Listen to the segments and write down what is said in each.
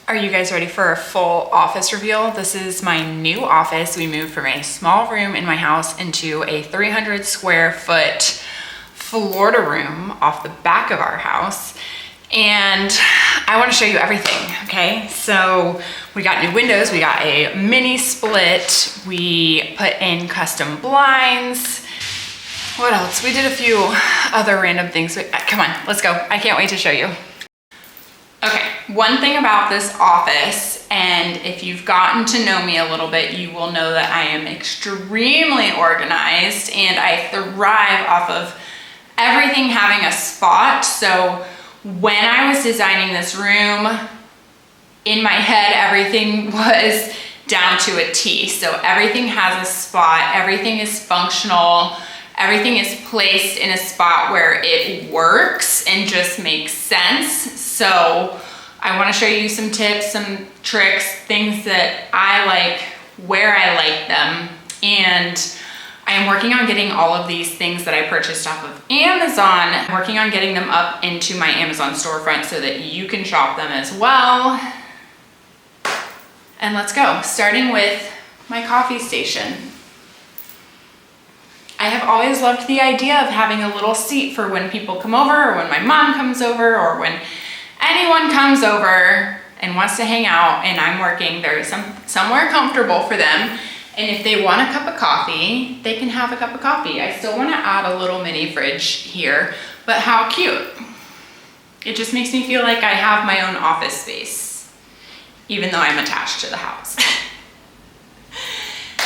Are you guys ready for a full office reveal? This is my new office. We moved from a small room in my house into a 300 square foot Florida room off the back of our house. And I want to show you everything, okay? So we got new windows, we got a mini split, we put in custom blinds. What else? We did a few other random things. Come on, let's go. I can't wait to show you. Okay, one thing about this office, and if you've gotten to know me a little bit, you will know that I am extremely organized and I thrive off of everything having a spot. So when I was designing this room, in my head, everything was down to a T. So everything has a spot, everything is functional, everything is placed in a spot where it works and just makes sense. So I want to show you some tips, some tricks, things that I like, where I like them. And I am working on getting all of these things that I purchased off of Amazon, I'm working on getting them up into my Amazon storefront so that you can shop them as well. And let's go, starting with my coffee station. I have always loved the idea of having a little seat for when people come over, or when my mom comes over, or when anyone comes over and wants to hang out and I'm working, there's somewhere comfortable for them. And if they want a cup of coffee, they can have a cup of coffee. I still want to add a little mini fridge here, but how cute. It just makes me feel like I have my own office space, even though I'm attached to the house.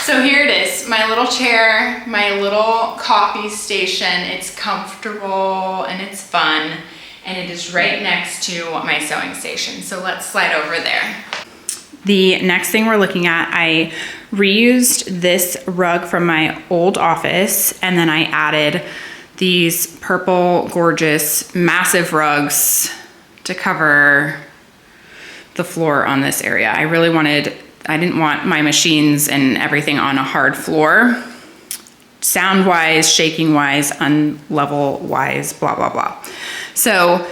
So here it is, my little chair, my little coffee station. It's comfortable and it's fun. And it is right next to my sewing station. So let's slide over there. The next thing we're looking at, I reused this rug from my old office, and then I added these purple, gorgeous, massive rugs to cover the floor on this area. I didn't want my machines and everything on a hard floor. Sound-wise, shaking-wise, unlevel-wise, blah, blah, blah. So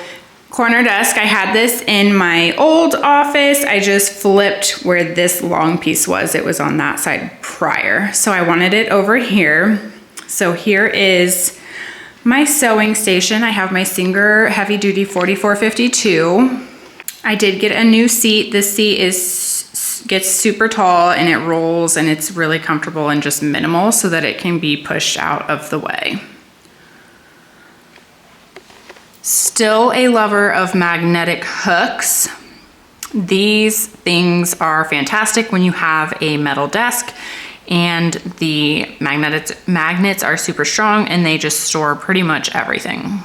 corner desk, I had this in my old office. I just flipped where this long piece was. It was on that side prior. So I wanted it over here. So here is my sewing station. I have my Singer Heavy Duty 4452. I did get a new seat. This seat gets super tall and it rolls and it's really comfortable and just minimal so that it can be pushed out of the way. Still a lover of magnetic hooks. These things are fantastic when you have a metal desk and the magnets are super strong and they just store pretty much everything.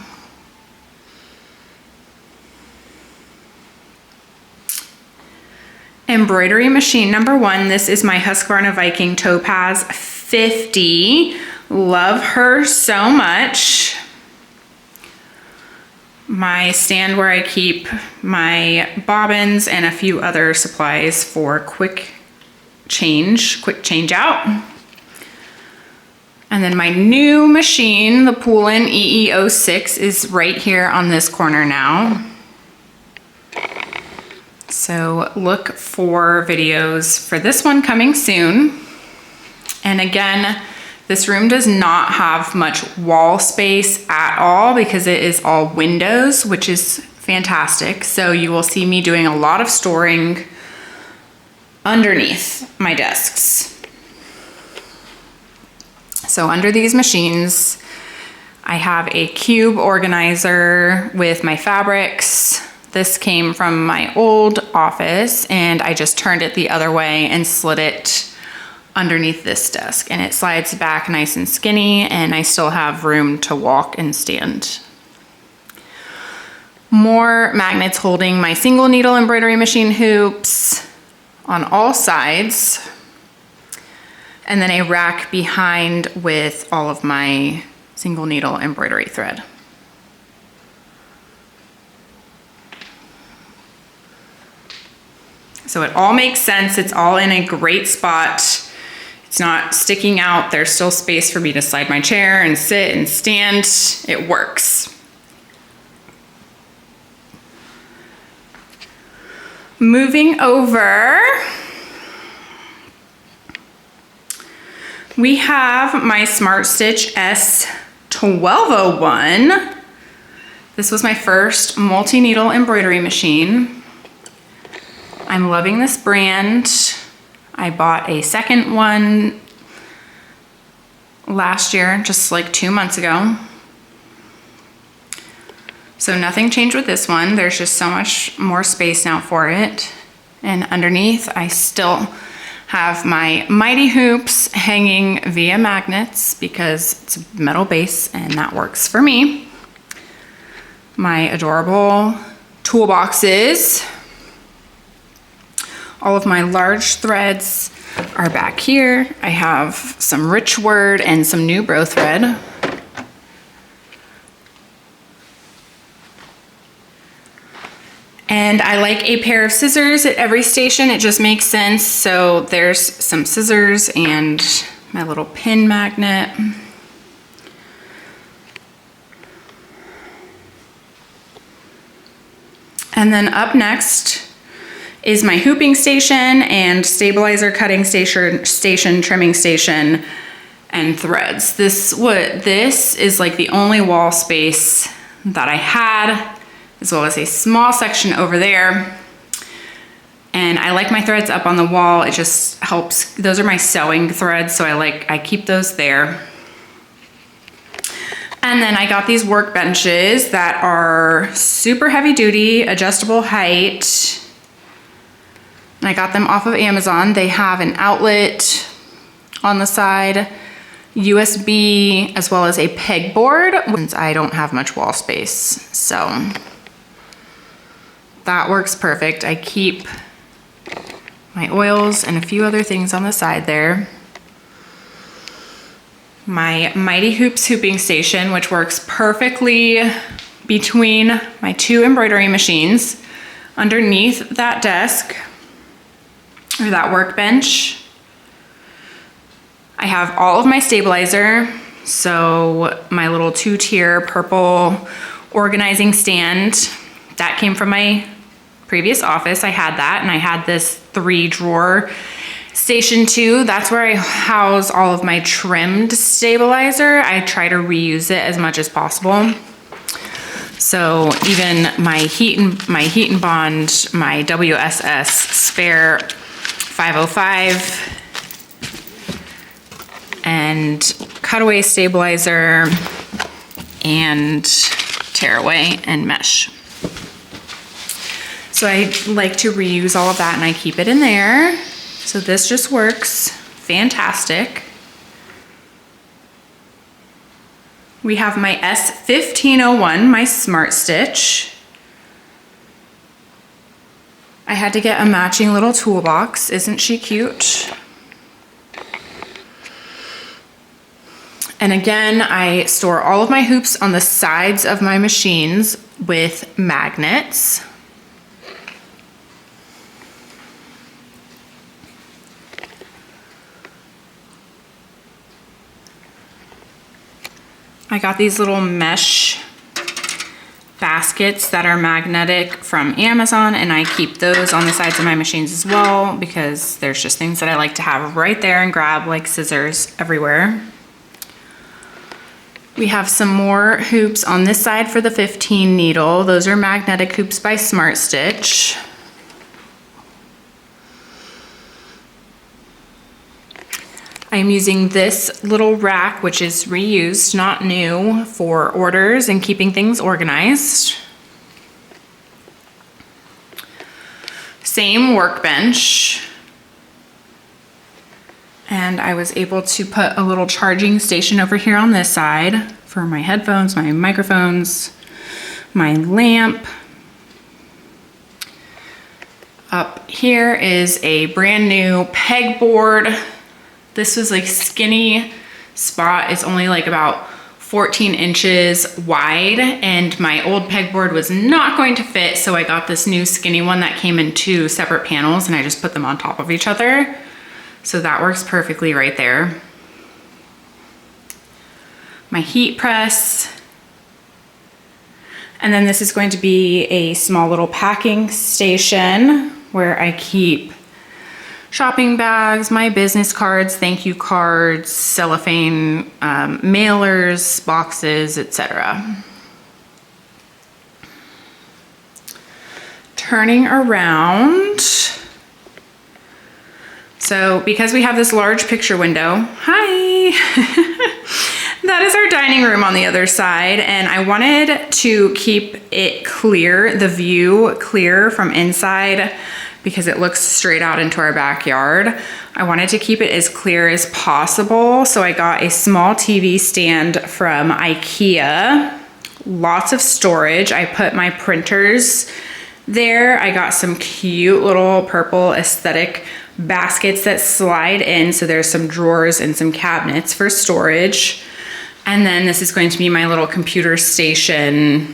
Embroidery machine number 1. This is my Husqvarna Viking Topaz 50. Love her so much. My stand where I keep my bobbins and a few other supplies for quick change out. And then my new machine, the Poolin EE06, is right here on this corner now. So look for videos for this one coming soon. And again, this room does not have much wall space at all because it is all windows, which is fantastic. So you will see me doing a lot of storing underneath my desks. So under these machines, I have a cube organizer with my fabrics. This came from my old office and I just turned it the other way and slid it underneath this desk, and it slides back nice and skinny and I still have room to walk and stand. More magnets holding my single needle embroidery machine hoops on all sides, and then a rack behind with all of my single needle embroidery thread. So it all makes sense. It's all in a great spot. It's not sticking out. There's still space for me to slide my chair and sit and stand. It works. moving over, we have my Smart Stitch S1201. This was my first multi-needle embroidery machine. I'm loving this brand. I bought a second one last year, just like 2 months ago. So nothing changed with this one. There's just so much more space now for it. And underneath, I still have my Mighty hoops hanging via magnets because it's a metal base and that works for me. My adorable toolboxes. All of my large threads are back here. I have some Rich Word and some New Bro thread. And I like a pair of scissors at every station. It just makes sense. So there's some scissors and my little pin magnet. And then up next is my hooping station and stabilizer cutting station, trimming station, and threads. This is like the only wall space that I had, as well as a small section over there. And I like my threads up on the wall. It just helps. Those are my sewing threads, so I keep those there. And then I got these workbenches that are super heavy duty, adjustable height. And I got them off of Amazon. They have an outlet on the side, USB, as well as a pegboard, since I don't have much wall space. So that works perfect. I keep my oils and a few other things on the side there. My Mighty Hoops hooping station, which works perfectly between my two embroidery machines underneath that desk or that workbench. I have all of my stabilizer. So my little 2-tier purple organizing stand, that came from my previous office. I had that, and I had this 3-drawer station too. That's where I house all of my trimmed stabilizer. I try to reuse it as much as possible. So even my heat and bond, my WSS spare 505 and cutaway stabilizer and tearaway and mesh. So I like to reuse all of that and I keep it in there. So this just works fantastic. We have my S1501, my Smart Stitch. I had to get a matching little toolbox. Isn't she cute? And again, I store all of my hoops on the sides of my machines with magnets. I got these little mesh baskets that are magnetic from Amazon, and I keep those on the sides of my machines as well because there's just things that I like to have right there and grab, like scissors, everywhere. We have some more hoops on this side for the 15 needle. Those are magnetic hoops by Smart Stitch. I'm using this little rack, which is reused, not new, for orders and keeping things organized. Same workbench. And I was able to put a little charging station over here on this side for my headphones, my microphones, my lamp. Up here is a brand new pegboard. This was like skinny spot. It's only like about 14 inches wide, and my old pegboard was not going to fit, so I got this new skinny one that came in 2 separate panels, and I just put them on top of each other. So that works perfectly right there. My heat press. And then this is going to be a small little packing station where I keep shopping bags, my business cards, thank you cards, cellophane mailers, boxes, etc. Turning around. So because we have this large picture window, hi, that is our dining room on the other side. And I wanted to keep it clear, the view clear from inside, because it looks straight out into our backyard. I wanted to keep it as clear as possible. So I got a small TV stand from IKEA, lots of storage. I put my printers there. I got some cute little purple aesthetic baskets that slide in. So there's some drawers and some cabinets for storage. And then this is going to be my little computer station,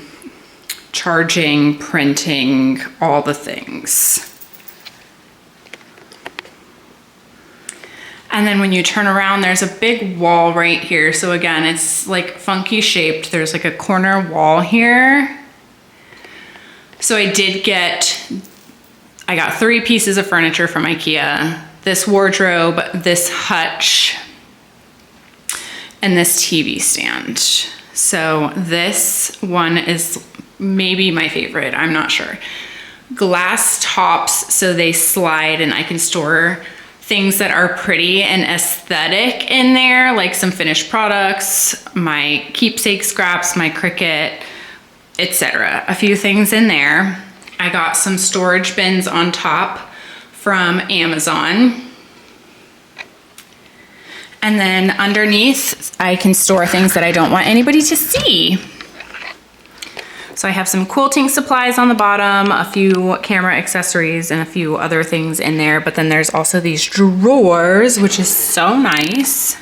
charging, printing, all the things. And then when you turn around, there's a big wall right here. So again, it's like funky shaped. There's like a corner wall here. So I got 3 pieces of furniture from IKEA, this wardrobe, this hutch, and this TV stand. So this one is maybe my favorite, I'm not sure. Glass tops, so they slide and I can store things that are pretty and aesthetic in there, like some finished products, my keepsake scraps, my Cricut, etc. A few things in there. I got some storage bins on top from Amazon. And then underneath, I can store things that I don't want anybody to see. So I have some quilting supplies on the bottom, a few camera accessories, and a few other things in there. But then there's also these drawers, which is so nice.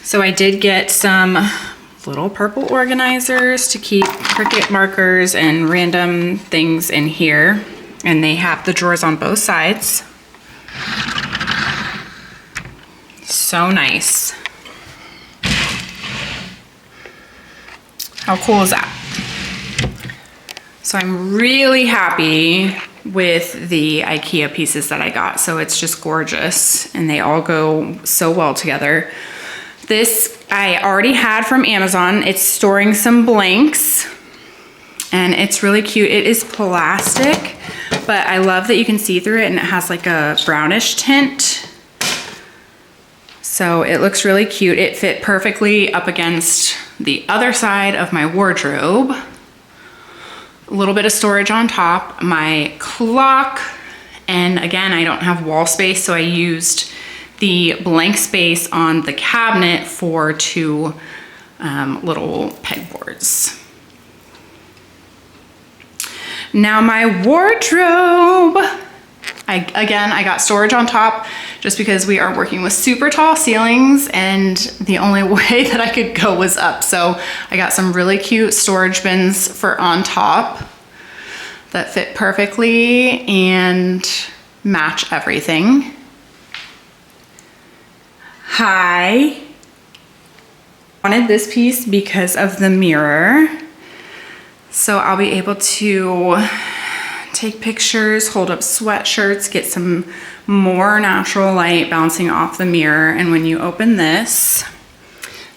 So I did get some little purple organizers to keep Cricut markers and random things in here. And they have the drawers on both sides. So nice. How cool is that? So I'm really happy with the IKEA pieces that I got. So it's just gorgeous and they all go so well together. This I already had from Amazon. It's storing some blanks and it's really cute. It is plastic, but I love that you can see through it and it has like a brownish tint. So it looks really cute. It fit perfectly up against the other side of my wardrobe. A little bit of storage on top, my clock, and again, I don't have wall space, so I used the blank space on the cabinet for 2 little pegboards. Now my wardrobe. I got storage on top just because we are working with super tall ceilings and the only way that I could go was up. So I got some really cute storage bins for on top that fit perfectly and match everything. Hi. I wanted this piece because of the mirror. So I'll be able to take pictures, hold up sweatshirts, get some more natural light bouncing off the mirror. And when you open this,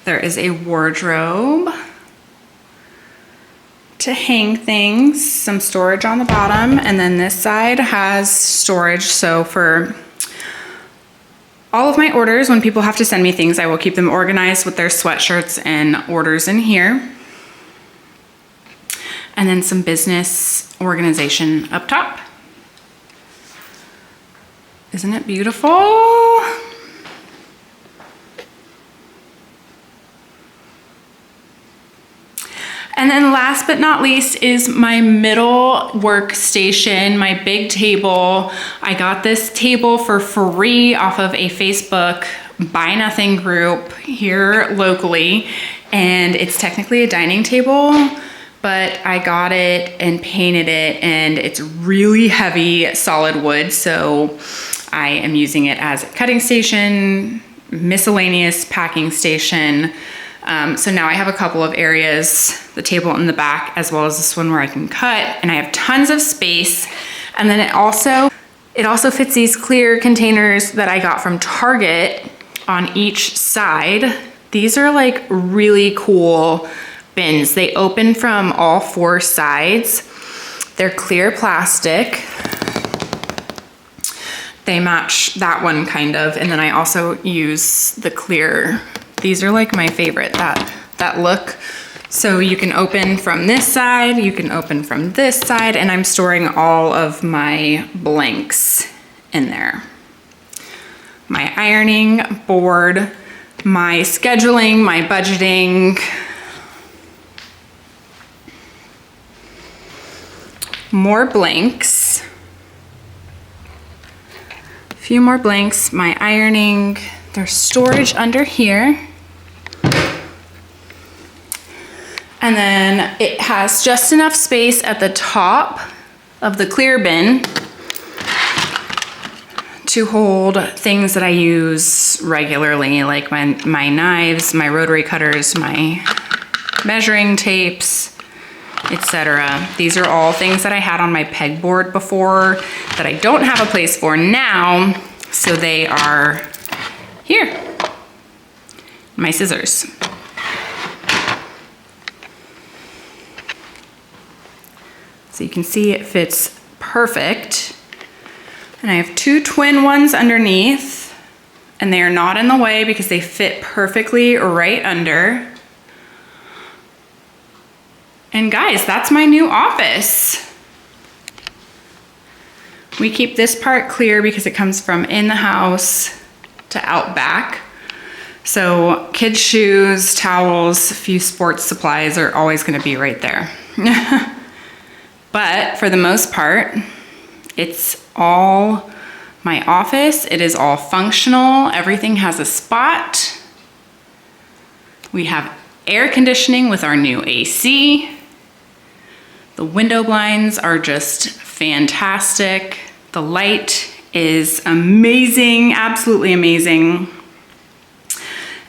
there is a wardrobe to hang things, some storage on the bottom, and then this side has storage. So for all of my orders, when people have to send me things, I will keep them organized with their sweatshirts and orders in here. And then some business organization up top. Isn't it beautiful? And then last but not least is my middle workstation, my big table. I got this table for free off of a Facebook Buy Nothing group here locally. And it's technically a dining table, but I got it and painted it and it's really heavy solid wood. So I am using it as a cutting station, miscellaneous packing station. So now I have a couple of areas, the table in the back, as well as this one where I can cut, and I have tons of space. And then it also fits these clear containers that I got from Target on each side. These are like really cool bins. They open from all 4 sides. They're clear plastic. They match that one kind of. And then I also use the clear. These are like my favorite, that look. So you can open from this side, you can open from this side, and I'm storing all of my blanks in there. My ironing board, my scheduling, my budgeting. More blanks. A few more blanks, my ironing. There's storage under here. And then it has just enough space at the top of the clear bin to hold things that I use regularly, like my knives, my rotary cutters, my measuring tapes, etc. These are all things that I had on my pegboard before that I don't have a place for now, so they are here. My scissors. So you can see it fits perfect. And I have 2 twin ones underneath, and they are not in the way because they fit perfectly right under. And guys, that's my new office. We keep this part clear because it comes from in the house to out back. So kids' shoes, towels, a few sports supplies are always gonna be right there. But for the most part, it's all my office. It is all functional. Everything has a spot. We have air conditioning with our new AC. The window blinds are just fantastic. The light is amazing, absolutely amazing.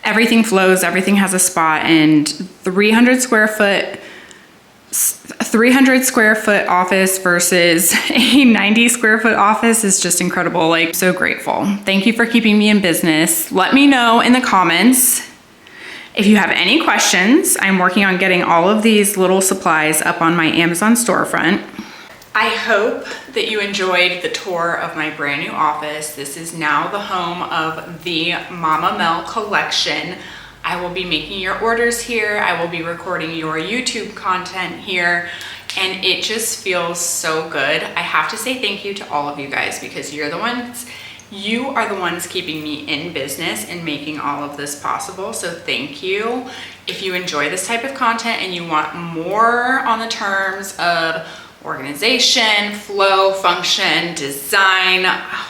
Everything flows, everything has a spot, and 300 square foot office versus a 90 square foot office is just incredible. Like, so grateful. Thank you for keeping me in business. Let me know in the comments if you have any questions. I'm working on getting all of these little supplies up on my Amazon storefront. I hope that you enjoyed the tour of my brand new office. This is now the home of the Mama Mel collection. I will be making your orders here. I will be recording your YouTube content here, and it just feels so good. I have to say thank you to all of you guys because you are the ones keeping me in business and making all of this possible. So thank you. If you enjoy this type of content and you want more on the terms of organization, flow, function, design,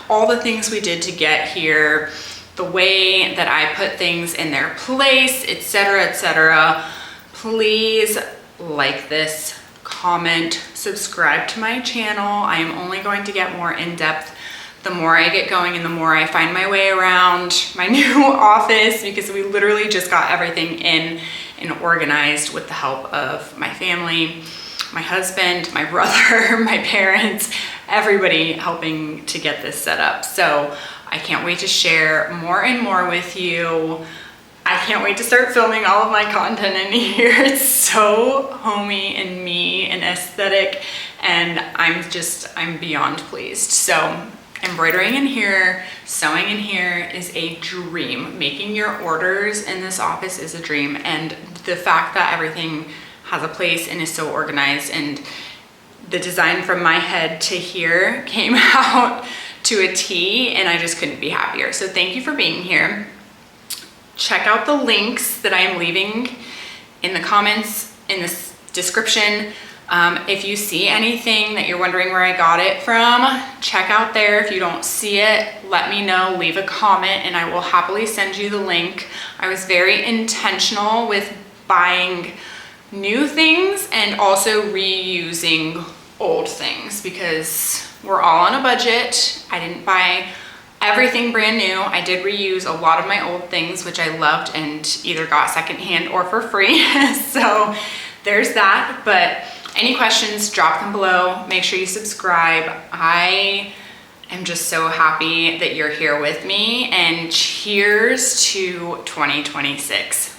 all the things we did to get here, the way that I put things in their place, etc., please like this, comment, subscribe to my channel. I am only going to get more in-depth the more I get going and the more I find my way around my new office, because we literally just got everything in and organized with the help of my family, my husband, my brother, my parents, everybody helping to get this set up. So I can't wait to share more and more with you. I can't wait to start filming all of my content in here. It's so homey and me and aesthetic, and I'm beyond pleased. So embroidering in here, sewing in here is a dream. Making your orders in this office is a dream, and the fact that everything has a place and is so organized, and the design from my head to here came out to a T, and I just couldn't be happier. So thank you for being here. Check out the links that I am leaving in the comments in this description. If you see anything that you're wondering where I got it from, check out there. If you don't see it, let me know, leave a comment, and I will happily send you the link. I was very intentional with buying new things and also reusing old things because we're all on a budget. I didn't buy everything brand new. I did reuse a lot of my old things, which I loved and either got secondhand or for free. So there's that, but Any questions, drop them below. Make sure you subscribe. I am just so happy that you're here with me, and cheers to 2026.